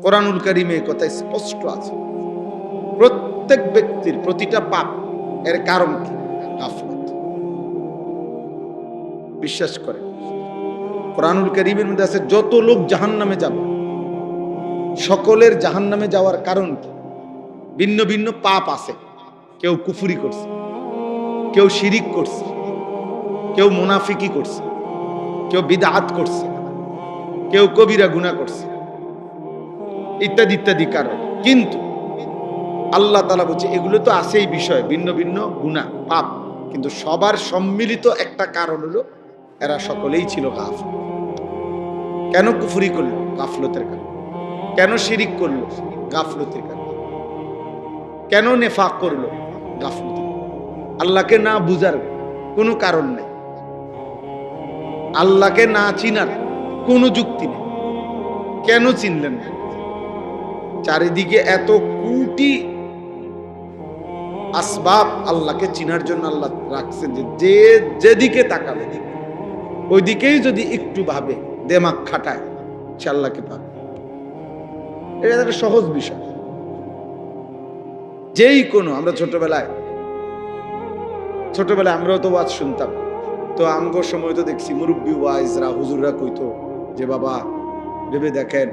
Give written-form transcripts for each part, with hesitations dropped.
কোরআনুল কারীমে এই কথা স্পষ্ট আছে। প্রত্যেক ব্যক্তির প্রতিটা পাপ এর কারণ কি? গাফলত। বিশ্বাস করে কোরআনুল কারীমের মধ্যে আছে যত লোক জাহান্নামে যাবে সকলের জাহান্নামে যাওয়ার কারণ কি? ভিন্ন ভিন্ন পাপ আছে। কেউ কুফরি করছে, কেউ শিরিক করছে, কেউ মুনাফিকি করছে, কেউ বিদআত করছে, কেউ কবিরা গুনাহ করছে, ইত্যাদি ইত্যাদি কারণ। কিন্তু আল্লাহ তাআলা বলছে এগুলো তো আছেই বিষয়, ভিন্ন ভিন্ন গুনাহ পাপ, কিন্তু সবার সম্মিলিত একটা কারণ হলো এরা সকলেই ছিল গাফল। কেন কুফরি করলো? গাফলতের কারণে। কেন শিরিক করলো? গাফলতের কারণে। কেন নেফাক করলো? গাফলতের। আল্লাহকে না বুঝার কোনো কারণ নেই, আল্লাহকে না চিনার কোনো যুক্তি নেই। কেন চিনলেন না? চারিদিকে এত কোটি আসবাব আল্লাহকে চিনার জন্য আল্লাহ রাখছে যে যেদিকে তাকাবে ওই দিকেই যদি একটু ভাবে, দেমাগ খাটায়, সে আল্লাহকে পাবে। এটা একটা সহজ বিষয়। যেই কোনো আমরা ছোটবেলায় আমরাও তো ওয়াজ শুনতাম, তো আমগোর সময় তো দেখছি মুরব্বী ওয়াইজরা হুজুররা কইতো যে বাবা ভেবে দেখেন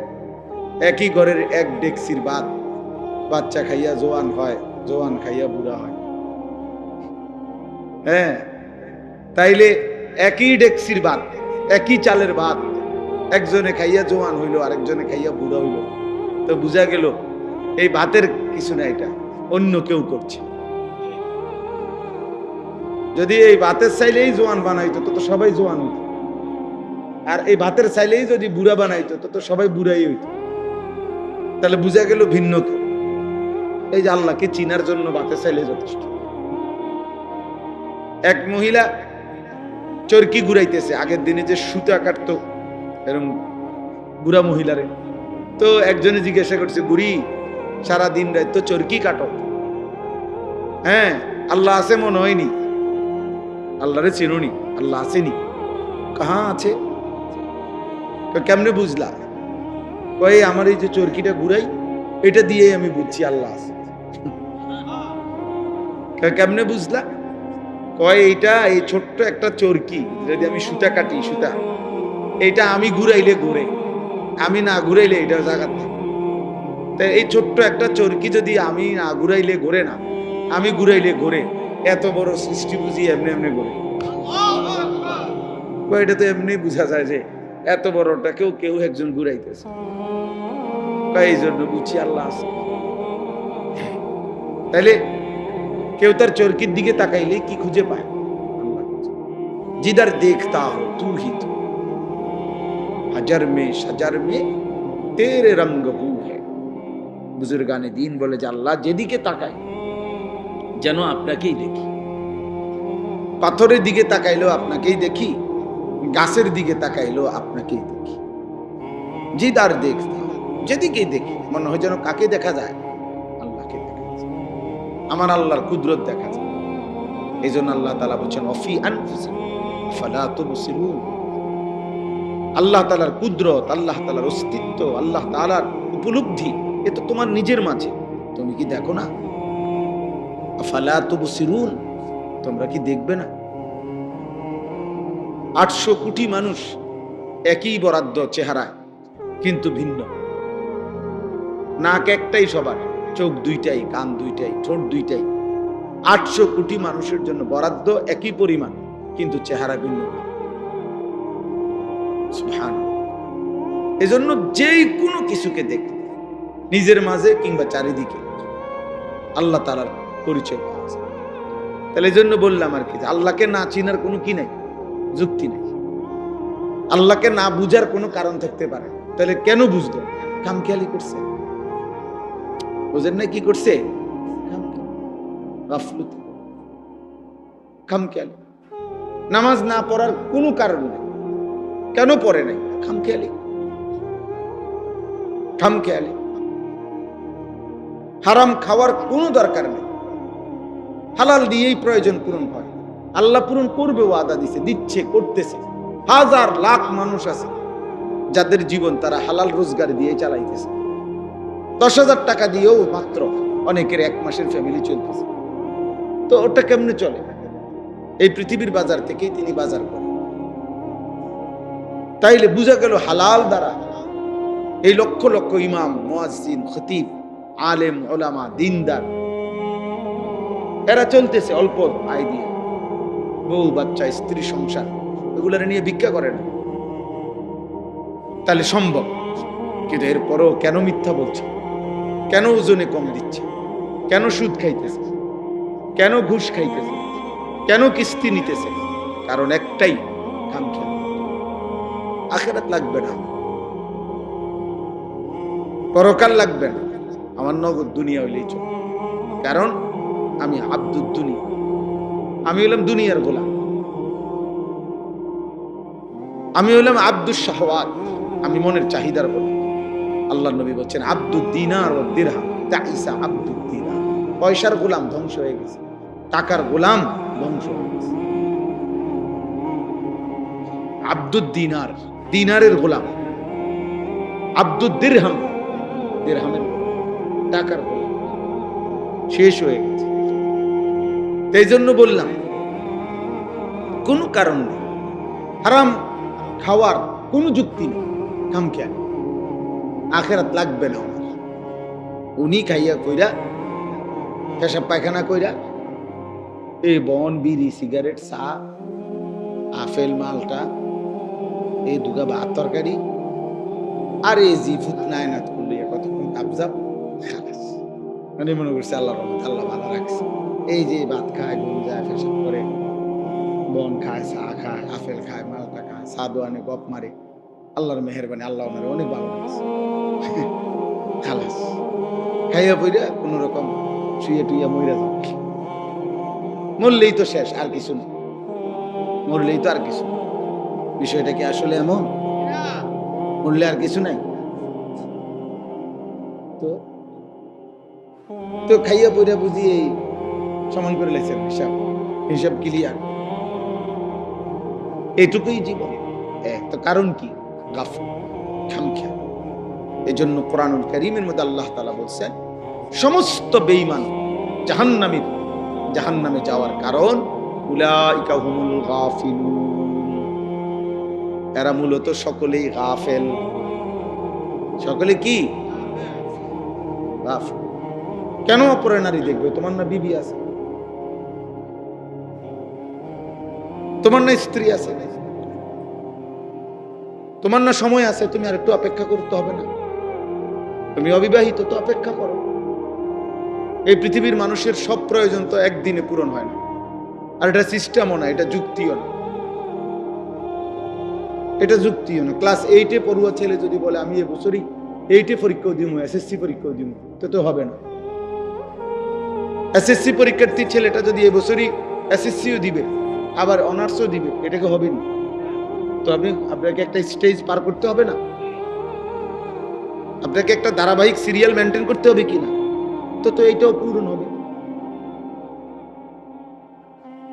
একই ঘরের এক ডেকসির ভাত, বাচ্চা খাইয়া জোয়ান হয়, জোয়ান খাইয়া বুড়া হয়। হ্যাঁ, তাইলে একই ডেকসির ভাত, একই চালের ভাত, একজনে খাইয়া জোয়ান হইল, আরেকজনে খাইয়া বুড়া হইল, তো বুঝা গেল এই ভাতের কিছু না, এটা অন্য কেউ করছে। যদি এই ভাতের চাইলেই জোয়ান বানাইতো তো সবাই জোয়ান হইত, আর এই ভাতের চাইলেই যদি বুড়া বানাইতো তো সবাই বুড়াই হইত। তাহলে বুঝা গেল ভিন্ন কেউ। এই যে আল্লাহকে চিনার জন্য ভাতের চাইলে যথেষ্ট। এক মহিলা চরকি ঘুরাইতেছে, আগের দিনে যে সুতা কাটতো এরকম বুড়া মহিলারে, তো একজনে জিজ্ঞাসা করছে, বুড়ি সারা দিন রাত তো চরকি কাটো, হ্যাঁ আল্লাহ আছে মনে হয়নি? আল্লাহরে চিনুনি? আল্লাহ আসেনি? কাহা আছে? কেমনে বুঝলা? কই আমার এই যে চরকিটা ঘুরাই এটা দিয়ে আমি বুঝছি আল্লাহ আছে। কেমনে বুঝলা? কয় এইটা এই ছোট্ট একটা চরকি, যদি আমি সুতা কাটি, সুতা এইটা আমি ঘুরাইলে ঘুরে, আমি না ঘুরাইলে এটা জায়গা থাকে। তাই এই ছোট্ট একটা চরকি যদি আমি না ঘুরাইলে ঘুরে না, আমি ঘুরাইলে ঘুরে, এত বড় সৃষ্টি বুঝি এমনি এমনি ঘুরে। এটা তো এমনি বুঝা যায় যে এত বড়টা কেউ একজন ঘুরাইতেছে, এই জন্য বুঝছি আল্লাহ আছে। তাইলে কেউ তার চরকির দিকে তাকাইলে কি খুঁজে পায়? আল্লাহ। জিদার দেখতা হো তু হি তু, হাজার মে সাজার মে তেরে রঙ্গ বু হ্যায়। বুজুর্গানে দিন বলে যে আল্লাহ যেদিকে তাকাই যেন আপনাকেই দেখি। পাথরের দিকে তাকাইলেও আপনাকেই দেখি, গাছের দিকে তাকাইলেও আপনাকেই দেখি। জিদার দেখতা, যেদিকেই দেখি মনে হয় যেন কাকে দেখা যায়? আল্লাহকে দেখা যায়। আমার আল্লাহর কুদরত দেখা যায়। এই জন্য আল্লাহ তাআলা বলছেন অফি আনফুসিকুম ফালা তুবসিরুন। আল্লাহ তাআলার কুদরত, আল্লাহ তাআলার অস্তিত্ব, আল্লাহ তাআলার উপলব্ধি এ তো তোমার নিজের মাঝে, তুমি কি দেখো না? ফালা তুবসিরুন, তোমরা কি দেখবে না? 800 কোটি মানুষ একই বরাদ্দ চেহারায়, কিন্তু ভিন্ন। নাক একটাই সবার, চোখ দুইটাই, কান দুইটাই, ঠোঁট দুইটাই। 800 কোটি মানুষের জন্য বরাদ্দ একই পরিমাণ, কিন্তু চেহারা ভিন্ন। সুবহানাল্লাহ। এজন্য যেই কোনো কিছুকে দেখতে নিজের মাঝে কিংবা চারিদিকে আল্লাহ তাআলার পরিচয় পাওয়া যায়। তাহলে এই জন্য বললাম আর কি, আল্লাহকে না চিনার কোনো কি নাই, যুক্তি নেই। আল্লাহকে না বুঝার কোনো কারণ থাকতে পারে, তাহলে কেন বুঝলো? খামখেয়ালি করছে। বুঝেন না কি করছে? গাফলতি, খামখেয়ালি। নামাজ না পড়ার কোনো কারণ নেই, কেন পড়ে নাই? খামখেয়ালি। খামখেয়ালি। হারাম খাওয়ার কোনো দরকার নেই, হালাল দিয়েই প্রয়োজন পূরণ হয়। আল্লাহ পূরণ করবে, ওয়াদা দিছে, দিচ্ছে, করতেছে। হাজার লাখ মানুষ আছে যাদের জীবন তারা হালাল রোজগার দিয়ে চালাইতেছে, 10,000 টাকা দিয়েও মাত্র অনেকের 1 মাসের ফ্যামিলি চলতেছে। তো ওটা কেমনে চলে? এই পৃথিবীর বাজার থেকেই তিনি বাজার করেন। তাইলে বুঝা গেল হালাল দ্বারা এই লক্ষ লক্ষ ইমাম, মুয়াজ্জিন, খতিব, আলেম, ওলামা, দিনদার এরা চলতেছে অল্প আয় দিয়ে, বউ বাচ্চা, স্ত্রী, সংসার এগুলো নিয়ে ভিক্ষা করে না। তাহলে সম্ভব, কিন্তু এরপরও কেন মিথ্যা বলছে? কেন ওজনে কম দিচ্ছে? কেন সুদ খাইতেছে? কেন ঘুষ খাইতেছে? কেন কিস্তি নিতেছে? কারণ একটাই, কামখেয়াল। আখিরাত লাগবে না, পরকাল লাগবে না, আমার নগদ দুনিয়া হইলেই চলে। কারণ আমি আব্দুদ দুনিয়া, আমি হলাম দুনিয়ার গোলাম, আমি হলাম আব্দুস শাহওয়াত, আমি মনের চাহিদার গোলাম। আল্লাহ নবী বলছেন আব্দুদ দিনার ও দিরহাম তাইসা আব্দুদ দিনার। পয়সার গোলাম ধ্বংস হয়ে গেছে, টাকার গোলাম ধ্বংস হয়ে গেছে। আব্দুদ দিনার, দিনারের গোলাম। আব্দুদ দিরহাম, দিরহামের, টাকার গোলাম, শেষ হয়ে গেছে। এই জন্য বললাম কোনো কারণ নেই, হারাম খাওয়ার কোনো যুক্তি নেই, খামখেয়াল। আখিরাত লাগবে না আমার। উনি খাইয়া কইরা, পেশাব পায়খানা কইরা, এই বন, বিড়ি, সিগারেট, চা, আপেল, মালটা, এই দুগা ভাত তরকারি, আর এই জি ফুতনায় না করলে কতক্ষণ কাবজাব, খালাস। মানে মনে করছে আল্লাহ রহমত, আল্লাহ ভালো রাখছে। এই যে ভাত খায়, গরু যায়, পেশাব করে, বন খায়, চা খায়, আপেল খায়, মালটা খায়, সাদু আনে, গপ মারে, আল্লাহর মেহেরবানি, আল্লাহ ওনারে অনেক ভালো লাগছে, খালাস। খাইয়া পইরা কোন রকম শুয়ে টুইয়া মইরা যাবে, মরলেই তো শেষ, আর কিছু নেই, মরলেই তো আর কিছু। বিষয়টা কি আসলে এমন? মরলে আর কিছু নাই। তো তো খাইয়া পইরা বুঝি এই সমান করে লাইছে, হিসাব হিসাব ক্লিয়ার, এটুকুই জীবন। তো কারণ কি? গাফল, খামখেয়াল। এই জন্য কোরআনুল কারীমের মধ্যে আল্লাহ তাআলা বলছেন সমস্ত বেঈমান জাহান্নামী, জাহান্নামে যাওয়ার কারণ উলাইকা হুমুল গাফিলুন, এরা মূলত সকলেই গাফেল। সকলে কি? গাফেল। কেন অপরের নারী দেখবে? তোমার না বিবি আছে, তোমার না স্ত্রী আছে, তোমার না সময় আছে, তুমি আর একটু অপেক্ষা করতে হবে না? তুমি অবিবাহিত, তো অপেক্ষা করো। এই পৃথিবীর মানুষের সব প্রয়োজন তো একদিনে পূরণ হয় না, আর এটা সিস্টেমও না, এটা যুক্তিও না, এটা যুক্তিও না। ক্লাস 8-এ পড়ুয়া ছেলে যদি বলে আমি এবছরই 8-এ পরীক্ষাও দিব, এসএসসি পরীক্ষাও দিব, তো হবে না। এসএসসি পরীক্ষার্থী ছেলেটা যদি এবছরই এসএসসিও দিবে, আবার অনার্সও দিবে, এটাকে হবে না। তো আপনাকে একটা স্টেজ পার করতে হবে না? আপনাকে একটা ধারাবাহিক সিরিয়াল মেনটেন করতে হবে কিনা? তো এইটাও পূরণ হবে,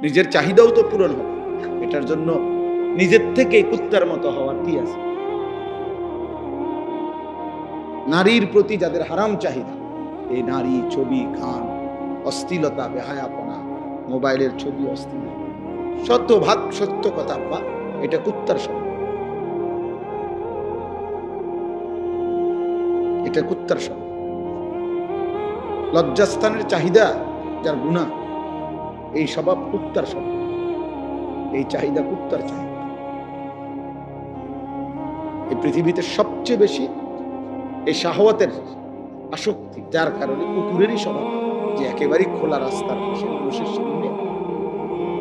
নিজের চাহিদাও তো পূরণ হবে। এটার জন্য নিজের থেকে কুত্তার মতো হওয়ার কি আছে? নারীর প্রতি যাদের হারাম চাহিদা, এই নারী, ছবি, গান, অশ্লীলতা, বেহায়াপনা, মোবাইলের ছবি, অশ্লীল, শতভাগ সত্য কথা, বা এটা কুত্তার স্বভাব, এটা কুত্তার স্বভাব। লজ্জাস্থানের চাহিদা যার গুনাহ, এই স্বভাব কুত্তার স্বভাব, এই চাহিদা কুত্তার চাহিদা। এই পৃথিবীতে সবচেয়ে বেশি এই শাহওয়াতের আসক্তি, যার কারণে কুকুরেরই স্বভাব যে একেবারেই খোলা রাস্তার পাশে মানুষের সামনে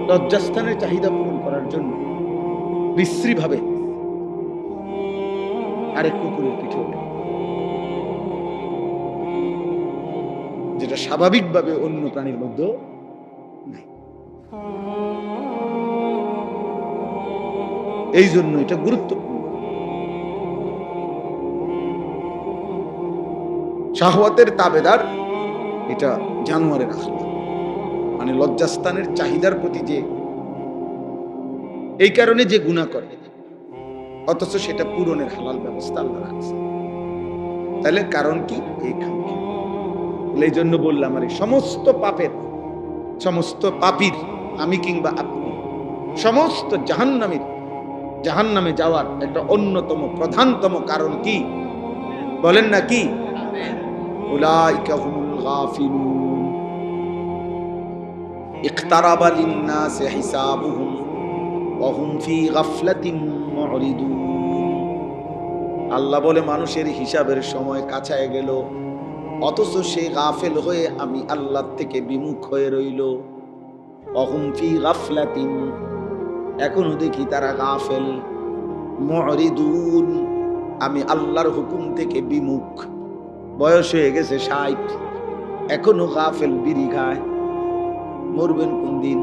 লজ্জাস্থানের চাহিদা পূরণ করার জন্য বিশ্রী ভাবে আরেক কুকুরের পিঠে ওঠে, যেটা স্বাভাবিকভাবে অন্য প্রাণীর মধ্যে নাই। এই জন্য এটা গুরুত্বপূর্ণ। শাহওয়াতের তাবেদার এটা জানোয়ারের আখলাক, মানে লজ্জাস্থানের চাহিদার প্রতি যে এই কারণে যে গুনাহ করে, অথচ সেটা পূরণের হালাল ব্যবস্থা আল্লাহ রাখছে। তাহলে কারণ কি? এই খামখেয়ালি। এই জন্য বললাম আরে সমস্ত পাপের, সমস্ত পাপীর, আমি কিংবা আপনি, সমস্ত জাহান্নামে যাওয়ার একটা অন্যতম প্রধানতম কারণ কি বলেন না? কি? উলাইকা হুমুল গাফিলুন ইকতারাবা লিন-নাসি হিসাবুহুম ওয়া হুম ফি গাফলাতিন মুরিদুন। আল্লাহ বলে মানুষের হিসাবের সময় কাছায় গেল, অথচ সে গাফেল হয়ে আমি আল্লাহ থেকে বিমুখ হয়ে রইল। ওয়া হুম ফি গাফলাতিন, এখনো দেখি তারা গাফেল। মুরিদুন, আমি আল্লাহর হুকুম থেকে বিমুখ। বয়স হয়ে গেছে 60, এখনো গাফেল, বিড়ি খায়। মরবেন কোন দিন?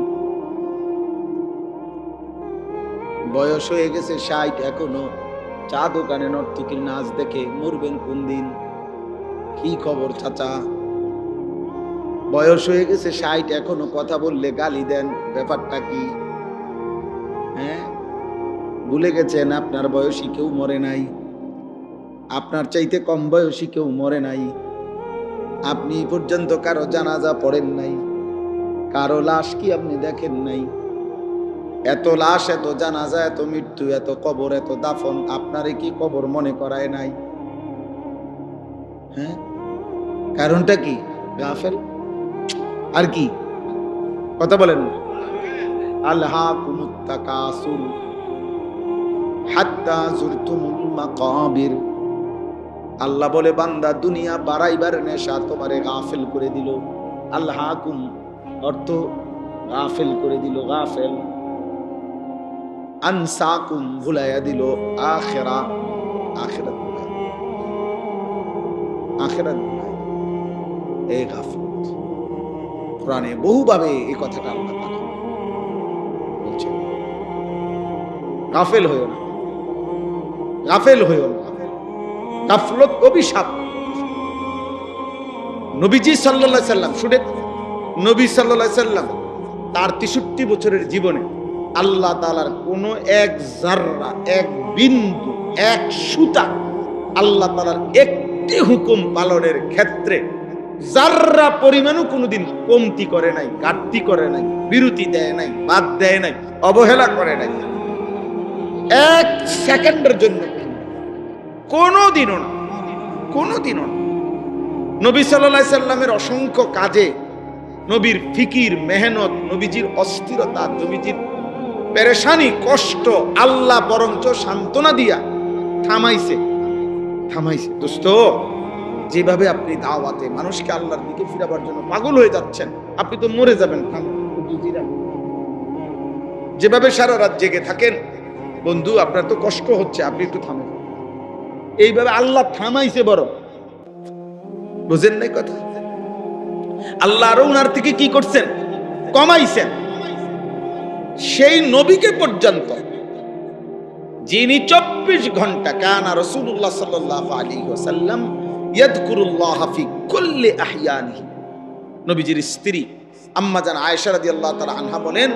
বয়স হয়ে গেছে 60, এখনো চা দোকানে নর্তকীর নাচ দেখে। মরবেন কোন দিন? কি খবর চাচা? বয়স হয়ে গেছে 60, এখনো কথা বললে গালি দেন, ব্যাপারটা কি? হ্যাঁ, ভুলে গেছেন আপনার বয়সী কেউ মরে নাই, আপনার চাইতে কম বয়সী কেউ মরে নাই। আপনি পর্যন্ত কারো জানাজা পড়েন নাই, কারো লাশ কি আপনি দেখেন নাই? এত লাশ, এত জানাজা, এত মৃত্যু, এত কবর, এত দাফন, আপনারে কি কবর মনে করায় নাই? হ্যাঁ, কারণটা কি? গাফেল। আর কি কথা বলেন? আলহাকুমুত তাকাসুর হাত্তা যুরতুমুল মাকাবির। আল্লাহ বলে বান্দা দুনিয়া বাড়াইবার নেশা তোমারে গাফেল করে দিল। আলহাকুম অর্থ গাফেল করে দিল, গাফেল। আনসাকুম ভুলাইয়া দিল আখিরাত, আখিরাত আখিরাত এই গাফলত। কোরআনে বহুভাবে এই কথাটা আল্লাহ তাআলা বলছেন, গাফেল হইও না, গাফেল হইও না। গাফলত অভিশাপ। নবীজি সাল্লাল্লাহু আলাইহি সাল্লাম, শুনেন, নবী সাল্লাল্লাহু আলাইহি সাল্লাম তার 63 বছরের জীবনে আল্লাহ তাআলার কোন এক জাররা, এক বিন্দু, এক সুতা আল্লাহ তাআলার একটি হুকুম পালনের ক্ষেত্রে জাররা পরিমাণও কোনোদিন কমতি করে নাই, ঘাটতি করে নাই, বিরতি দেয় নাই, বাদ দেয় নাই, অবহেলা করে নাই। এক সেকেন্ডের জন্য কোনোদিনও না, কোনোদিনও না। নবী সাল্লাল্লাহু আলাইহি সাল্লামের অসংখ্য কাজে নবীর ফিকির, মেহনত, নবীজির অস্থিরতা, নবীজির পেরেশানি, কষ্ট আল্লাহ বরঞ্চ সান্ত্বনা দিয়া থামাইছে। দোস্ত, যেভাবে আপনি দাওয়াতে মানুষকে আল্লাহর দিকে ফিরাবার জন্য পাগল হয়ে যাচ্ছেন, আপনি তো মরে যাবেন। যেভাবে সারা রাত জেগে থাকেন, বন্ধু আপনার তো কষ্ট হচ্ছে, আপনি একটু থামেন। এইভাবে আল্লাহ থামাইছে বড়, বুঝেন নাই কথা? আল্লাহ আরো উনার থেকে কি করছেন? কমাইছেন। সেই নবীকে পর্যন্ত যিনি 24 ঘন্টা কানা রাসূলুল্লাহ সাল্লাল্লাহু আলাইহি ওয়াসাল্লাম ইয়াযকুরুল্লাহ ফি কুল্লি আহইয়ানিহি। নবীজির স্ত্রী আম্মা জান আয়েশা রাদিয়াল্লাহু তাআলা আনহা বলেন,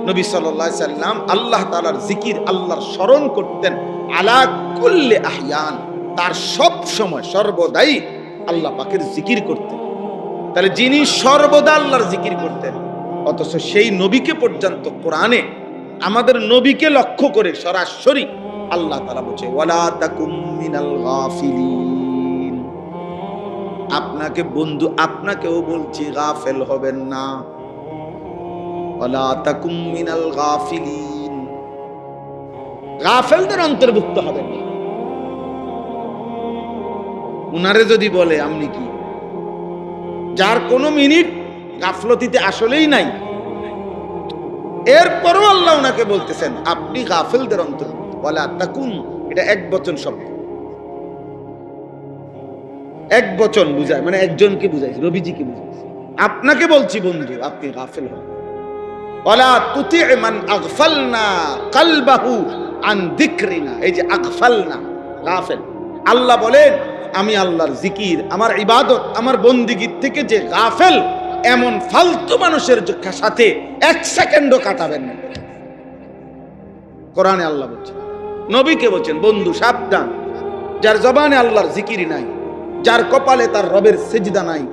নবী সাল্লাল্লাহু আলাইহি সাল্লাম আল্লাহ তাআলার জিকির, আল্লাহর স্মরণ করতেন আলা কুল্লি আহইয়ান, তার সব সময় সর্বদাই আল্লাহ পাকের জিকির করতেন। তাহলে যিনি সর্বদা আল্লাহর জিকির করতেন, অথচ সেই নবীকে পর্যন্ত কোরআনে আমাদের নবীকে লক্ষ্য করে সরাসরি আল্লাহ তাআলা বলছে ওয়ালা তাকুম মিনাল গাফিলিন। আপনাকে বন্ধু, আপনাকেও বলছি গাফেল হবেন না। ওয়ালা তাকুম মিনাল গাফিলিন, গাফেলদের অন্তর্ভুক্ত হবেন না। উনারে যদি বলে আপনি কি, যার কোনো মিনিট গাফলতিতে আসলেই নাই, এরপরও আল্লাহ ওনাকে বলতেছেন আপনি গাফেলদের অন্তর্ভুক্ত। ওয়ালা তাকুন, এটা এক বচন শব্দ, এক বচন বুঝায়, মানে একজনকে বুঝাইছে, রবিজিকে বুঝাইছে। আপনাকে বলছি বন্ধু, আপনি গাফেল হন। ওয়ালা তুতি মান আগফালনা কলবাহু আন যিকরিনা, এই যে আগফালনা, গাফেল। আল্লাহ বলেন আমি আল্লাহর জিকির, আমার ইবাদত, আমার বন্দিগির থেকে যে গাফেল, এমন ফালতু মানুষের সাথে এক সেকেন্ডও কাটাবেন না। কোরআনে আল্লাহ বলছেন, নবীকে বলছেন বন্ধু সাবধান, যার জবানে আল্লাহর জিকির নাই, যার কপালে তার রবের সেজদা নাই,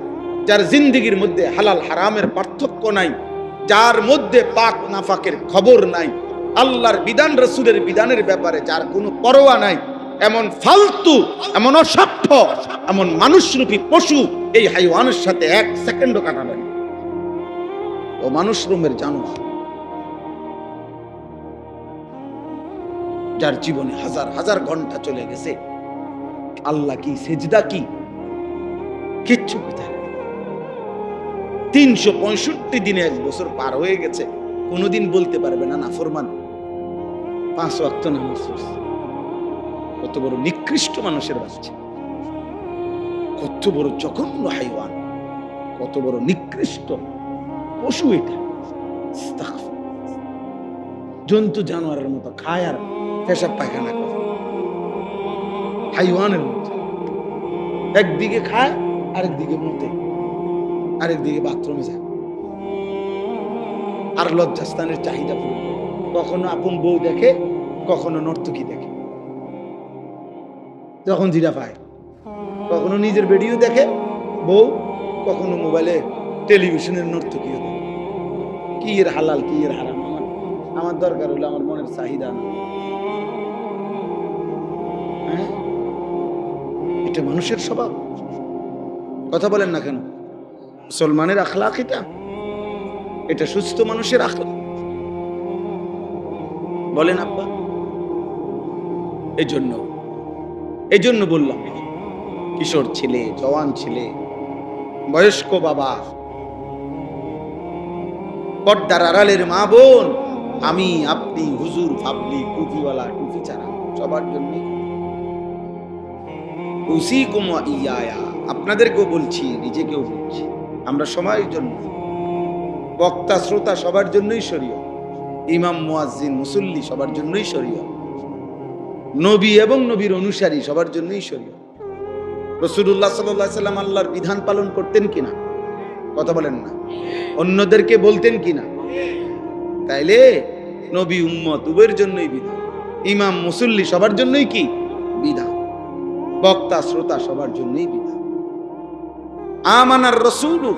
যার জিন্দেগির মধ্যে হালাল হারামের পার্থক্য নাই, যার মধ্যে পাক নাফাকের খবর নাই, আল্লাহর বিধান রাসূলের বিধানের ব্যাপারে যার কোনো পরোয়া নাই, এমন ফালতু, এমন অসভ্য, এমন মানুষরূপী পশু এই হাইওয়ানের সাথে এক সেকেন্ডও কাটাবেন। ও মানুষ রুমের জানোয়ার, যার জীবনে হাজার হাজার ঘন্টা চলে গেছে, আল্লাহ কি, সেজদা কি, কিচ্ছু কোথায়। 365 দিনে 1 বছর পার হয়ে গেছে, কোনোদিন বলতে পারবে না নাফরমান। 5 ওয়াক্ত নামাজ পড়ছে। কত বড় নিকৃষ্ট মানুষের বাচ্চা, কত বড় জঘন্য হাইওয়ান, কত বড় নিকৃষ্ট পশু এটা। জন্তু জানোয়ারের মতো খায় আর পেশাব পায়খানা করে, হাইওয়ানের মতো। একদিকে খায়, আরেকদিকে মুতে, আরেকদিকে বাথরুমে যায়, আর লজ্জাস্থানের চাহিদা পূরণ। কখনো আপন বউ দেখে, কখনো নর্তকী দেখে, যখন জিরা পায়। কখনো নিজের ভিডিও দেখে বউ, কখনো মোবাইলে টেলিভিশনের নর্তকীও দেখে। কি এর হালাল, কি এর হারাম, আমার দরকার হলো আমার মনের চাহিদা না। হ্যাঁ, এটা মানুষের স্বভাব। কথা বলেন না কেন? মুসলমানের আখলাক এটা, এটা সুস্থ মানুষের আখলাক। বলেন আব্বা। এই জন্য বললাম, কিশোর ছেলে, জওয়ান ছেলে, বয়স্ক বাবা, পর্দার আড়ালের মা বোন, আমি, আপনি, হুজুর, ফাবলি, টুপিওয়ালা, টুপি ছাড়া, সবার জন্য উসিকুম ওয়া ইয়া, আপনাদেরকেও বলছি, নিজেকেও বলছি, আমরা সময়ের জন্য, বক্তা শ্রোতা সবার জন্যই শরীয়ত, ইমাম মুয়াজ্জিন মুসল্লি সবার জন্যই শরীয়ত, নবী এবং নবীর অনুসারী সবার জন্যই শরীয়ত। রাসূলুল্লাহ সাল্লাল্লাহু আলাইহি সাল্লাম আল্লাহর বিধান পালন করতেন কিনা? কথা বলেন না। অন্যদেরকে বলতেন কিনা? তাইলে নবী উম্মত উভয়ের জন্যই বিধান, ইমাম মুসল্লি সবার জন্যই কি বিধান, বক্তা শ্রোতা সবার জন্যই বিধান। আমানার রাসূলু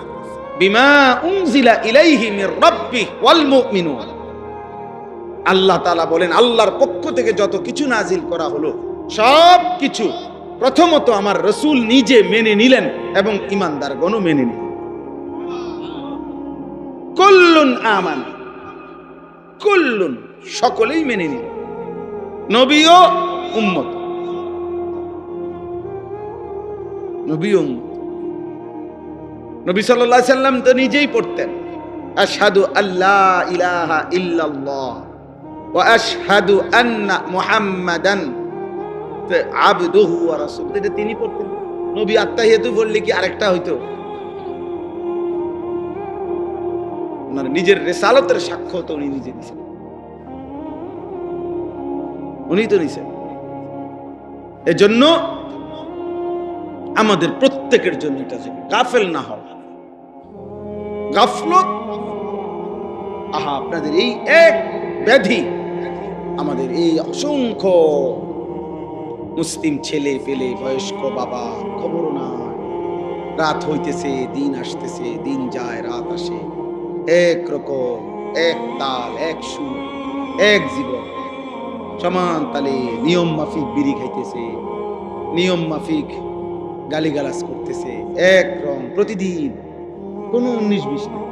বিমা উনজিলা ইলাইহি মির রাব্বিহি ওয়াল মুমিনুন। আল্লাহ তাআলা বলেন, আল্লাহর পক্ষ থেকে যত কিছু নাজিল করা হলো সব কিছু প্রথমত আমার রাসূল নিজে মেনে নিলেন এবং ঈমানদারগণও মেনে নিলেন। কুল্লুন আমান, কুল্লুন সকলেই মেনে নিলেন, নবীও উম্মত, নবীও উম্মত। নবী সাল্লাল্লাহু আলাইহি সাল্লাম তো নিজেই পড়তেন, আশহাদু আল্লা ইলাহা ইল্লাল্লাহ ওয়া আশহাদু আন্না মুহাম্মাদান আবদুহু ওয়া রাসূলুহু। এটা তিনি পড়তেন। নবী আত্তাহিয়াতু বললে কি আরেকটা হইতো? মানে নিজের রিসালাতের সাক্ষ্য তো উনি নিজে দিয়েছেন, উনি তো নিছেন। এজন্য আমাদের প্রত্যেকের জন্য এটা যে গাফেল না হওয়া, গাফলত, আহা আপনাদের এই এক ব্যাধি, আমাদের এই অসংখ্য মুসলিম ছেলে পেলে, বয়স্ক বাবা, খবর না, রাত হইতেছে, দিন আসতেছে, দিন যায়, রাত আসে, এক রকম, এক তাল, এক সুর, এক জীবন, সমান তালে নিয়ম মাফিক বিড়ি খাইতেছে, নিয়ম মাফিক গালিগালাজ করতেছে, এক রং প্রতিদিন, কোনো 19-20 নেই।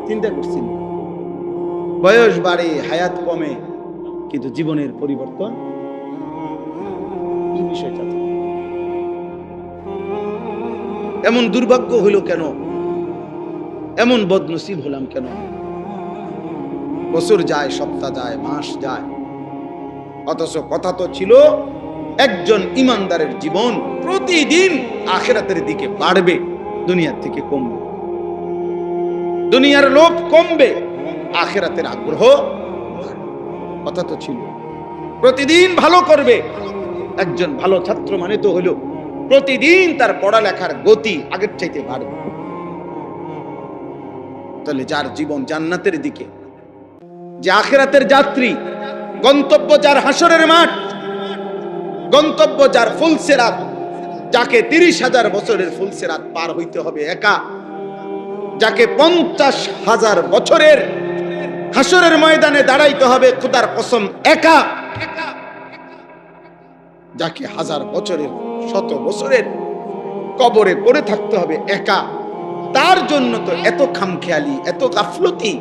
চিন্তা করছেন, বয়স বাড়ে, হায়াত কমে, কিন্তু জীবনের পরিবর্তন কি বিষয়টা? এমন দুর্ভাগ্য হইল কেন? এমন বদনসিব হলাম কেন? বছর যায়, সপ্তাহ যায়, মাস যায়, অথচ কথা তো ছিল একজন ইমানদারের জীবন প্রতিদিন আখিরাতের দিকে বাড়বে, দুনিয়ার থেকে কমবে। দুনিয়ার লোভ কমবে, আখিরাতের আগ্রহ বাড়বে। কথা তো ছিল প্রতিদিন ভালো করবে। একজন ভালো ছাত্র মানে তো হলো প্রতিদিন তার পড়ালেখার গতি আগের চাইতে বাড়বে। তাহলে যার জীবন জান্নাতের দিকে, যে আখিরাতের যাত্রী, গন্তব্য যার হাসরের মাঠ, গন্তব্য যার ফুলসিরাত, যাকে 30,000 বছরের ফুলসিরাত পার হইতে হবে একা, যাকে 50,000 বছরের হাসরের ময়দানে দাঁড়াইতে হবে খোদার কসম একা, যাকে 1000 বছরের 100 বছরের কবরে পড়ে থাকতে হবে একা, তার জন্য তো এত খামখেয়ালি, এত গাফলতি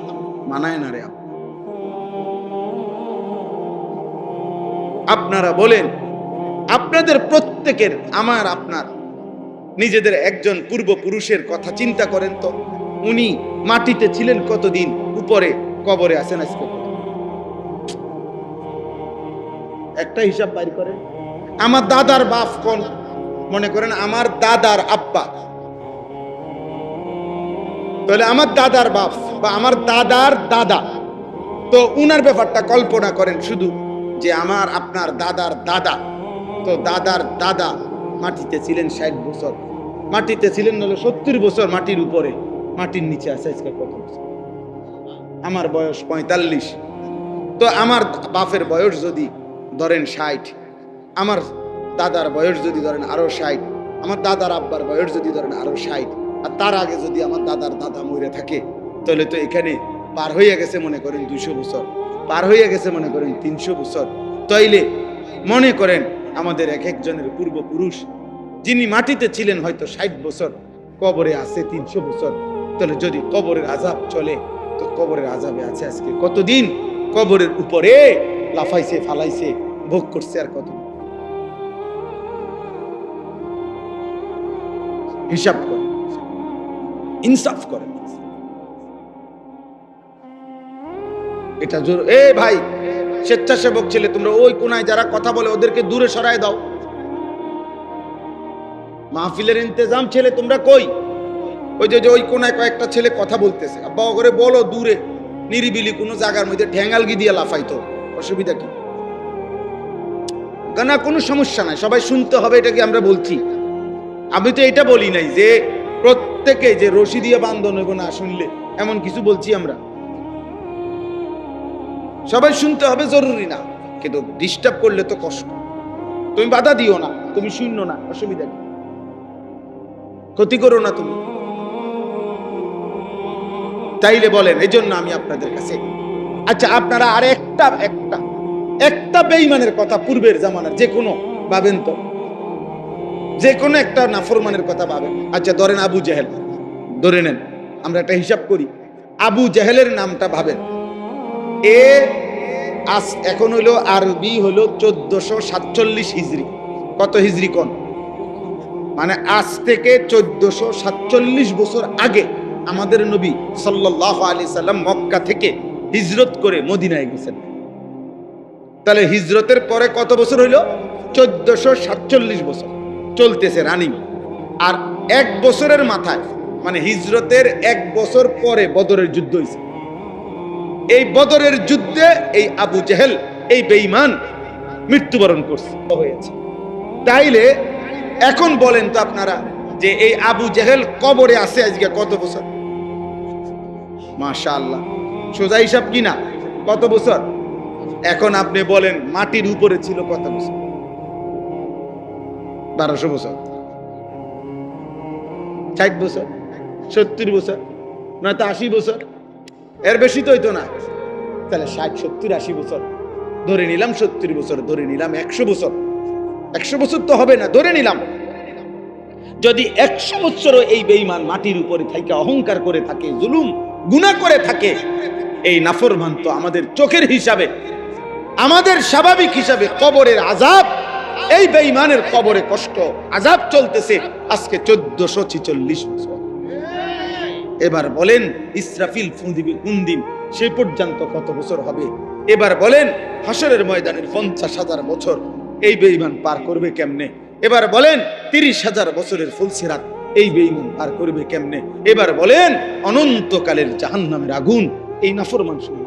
মানায় না রে। আপনারা বলেন, আপনাদের প্রত্যেকের, আমার আপনার নিজেদের একজন পূর্বপুরুষের কথা চিন্তা করেন তো, উনি মাটিতে ছিলেন কতদিন, উপরে কবরে আছেন আজকে একটা হিসাব বাইর করেন। আমার দাদার বাপ কোন, মনে করেন আমার দাদার আব্বা, তাহলে আমার দাদার বাপ বা আমার দাদার দাদা, তো উনার ব্যাপারটা কল্পনা করেন শুধু, যে আমার আপনার দাদার দাদা, তো দাদার দাদা মাটিতে ছিলেন 60 বছর, মাটিতে ছিলেন হলো 70 বছর, মাটির উপরে, মাটির নিচে আছে আজকে কত বছর? আমার বয়স 45, তো আমার বাপের বয়স যদি ধরেন 60, আমার দাদার বয়স যদি ধরেন আরো 60, আমার দাদার আব্বার বয়স যদি ধরেন আরো 60, আর তার আগে যদি আমার দাদার দাদা মরে থাকে, তাহলে তো এখানে পার হয়ে গেছে মনে করেন 200 বছর, পার হয়ে গেছে মনে করেন 300 বছর। তাইলে মনে করেন আমাদের এক একজনের পূর্বপুরুষ যিনি মাটিতে ছিলেন হয়তো 60 বছর, কবরে আছে 300 বছর, তাহলে যদি কবরের আযাব চলে, তো কবরের আযাবে আছে আজকে কতদিন, কবরের উপরে লাফাইছে, ফালাইছে, ভোগ করছে আর কত। হিসাব করে, ইনসাফ করে। এটা জোর। এ ভাই স্বেচ্ছাসেবক ছেলে, তোমরা ওই কোনায় যারা কথা বলে ওদেরকে দূরে সরায় দাও। মাহফিলের ইন্তজাম ছেলে তোমরা কই? ওই যে ওই কোনায় কয়েকটা ছেলে কথা বলতেছে, আব্বা করে বলো দূরে নিরিবিলি কোনো জায়গার মধ্যে ঠ্যাঙ্গালগি দিয়ে লাফাইতো, অসুবিধা কি? না কোনো সমস্যা নাই, সবাই শুনতে হবে, এটা কি আমরা বলছি? আমি তো এটা বলি নাই যে প্রত্যেকে যে রশি দিয়ে বান্ধন হইব না শুনলে, এমন কিছু বলছি আমরা। সবাই শুনতে হবে জরুরি না, কিন্তু ডিস্টার্ব করলে তো কষ্ট। তুমি বাধা দিও না, তুমি শুনো না, অসুবিধা কি? ক্ষতি করো না তুমি। তাইলে বলেন, এই জন্য আমি আপনাদের কাছে, আচ্ছা আপনারা আর একটা বেঈমানের কথা পূর্বের জামানার যে কোনো ভাবেন তো, যে কোনো একটা নাফরমানের কথা ভাবেন। আচ্ছা ধরেন আবু জেহেল, ধরে নেন, আমরা একটা হিসাব করি, আবু জেহেলের নামটা ভাবেন। এখন হইলো আরবি হইলো 1447 হিজরি। কত হিজরি কোন? মানে আজ থেকে 1447 বছর আগে আমাদের নবী সাল্লাল্লাহু আলাইহি সাল্লাম মক্কা থেকে হিজরত করে মদিনায় গেছেন। তাহলে হিজরতের পরে কত বছর হইল? 1447 বছর চলতেছে রানিং। আর এক বছরের মাথায়, মানে হিজরতের 1 বছর পরে বদরের যুদ্ধ হয়েছে। এই বদরের যুদ্ধে এই আবু জেহেল, এই বেঈমান মৃত্যুবরণ হয়েছে। তাইলে এখন বলেন তো আপনারা, যে এই আবু জেহেল কবরে আছে আজকে কত বছর? মাশাআল্লাহ, সোজা হিসাব কিনা, কত বছর? এখন আপনি বলেন মাটির উপরে ছিল কত বছর? 1200 বছর, 60 বছর, 70 বছর, নয়তো 80 বছর, এর বেশি তো হইতো না। তাহলে 60, 70, 80 বছর ধরে নিলাম, 70 বছর ধরে নিলাম, 100 বছর, 100 বছর তো হবে না, ধরে নিলাম। যদি 100 বছরও এই বেঈমান মাটির উপরে থাইকা অহংকার করে থাকে, জুলুম গুনাহ করে থাকে, এই নাফরমান তো আমাদের চোখের হিসাবে, আমাদের স্বাভাবিক হিসাবে কবরের আযাব, এই বেঈমানের কবরে কষ্ট আযাব চলতেছে আজকে 1446 বছর। এবার বলেন ইসরাফিল ফু দিবে কোন দিন, সেই পর্যন্ত কত বছর হবে? এবার বলেন হাসরের ময়দানের 50,000 বছর এই বেঈমান পার করবে কেমনে? এবার বলেন 30,000 বছরের ফুলসিরাত এই বেঈমান পার করবে কেমনে? এবার বলেন অনন্তকালের জাহান্নামের আগুন এই নাফরমান শুনে।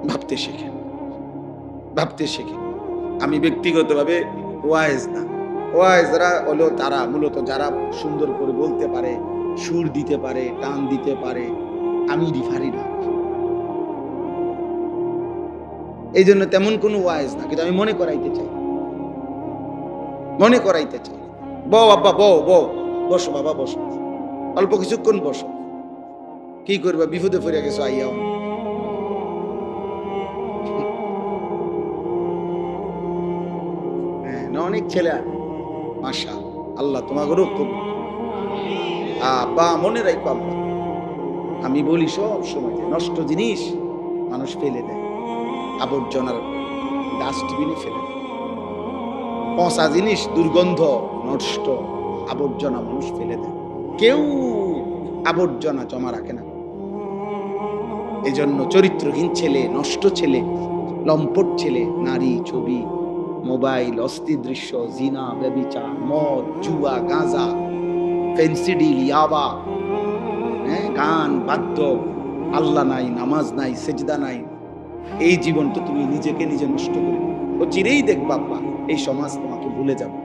ভাবতে শেখেন, ভাবতে শেখেন। আমি ব্যক্তিগতভাবে ওয়াইজ না, ওয়াইজরা হলো তারা মূলত যারা সুন্দর করে বলতে পারে, সুর দিতে পারে, টান দিতে পারে। আমি পারি না। এই জন্য তেমন কোনো ওয়াইজ না, কিন্তু আমি মনে করাইতে চাই, মনে করাইতে চাই। বউ আব্বা, বউ বউ, বসো বাবা বসো, অল্প কিছুক্ষণ বসো। কি করবা, বিপদে পড়ে গেছো, আইয়াও অনেক ছেলে মাশা আল্লাহ তোমাদেরও কবুল। আব্বা মনে রাখবো আব্বা, আমি বলি সব সময় যে নষ্ট জিনিস মানুষ ফেলে দেয়, আবর্জনার ডাস্টবিনে ফেলে দেয়। পচা জিনিস, দুর্গন্ধ, নষ্ট আবর্জনা মানুষ ফেলে দেয়, কেউ আবর্জনা জমা রাখে না। এই জন্য চরিত্রহীন ছেলে, নষ্ট ছেলে, লম্পট ছেলে, নারী, ছবি, মোবাইল, অস্থির দৃশ্য, জিনা, ব্যভিচার, মদ, জুয়া, গাঁজা, ফেন্সিডিল, ইয়াবা, গান, বাদ্য, আল্লাহ নাই, নামাজ নাই, সেজদা নাই, এই জীবন তো তুমি নিজেকে নিজে নষ্ট করে ও চিরেই দেখবা, এই সমাজ তোমাকে ভুলে যাবে।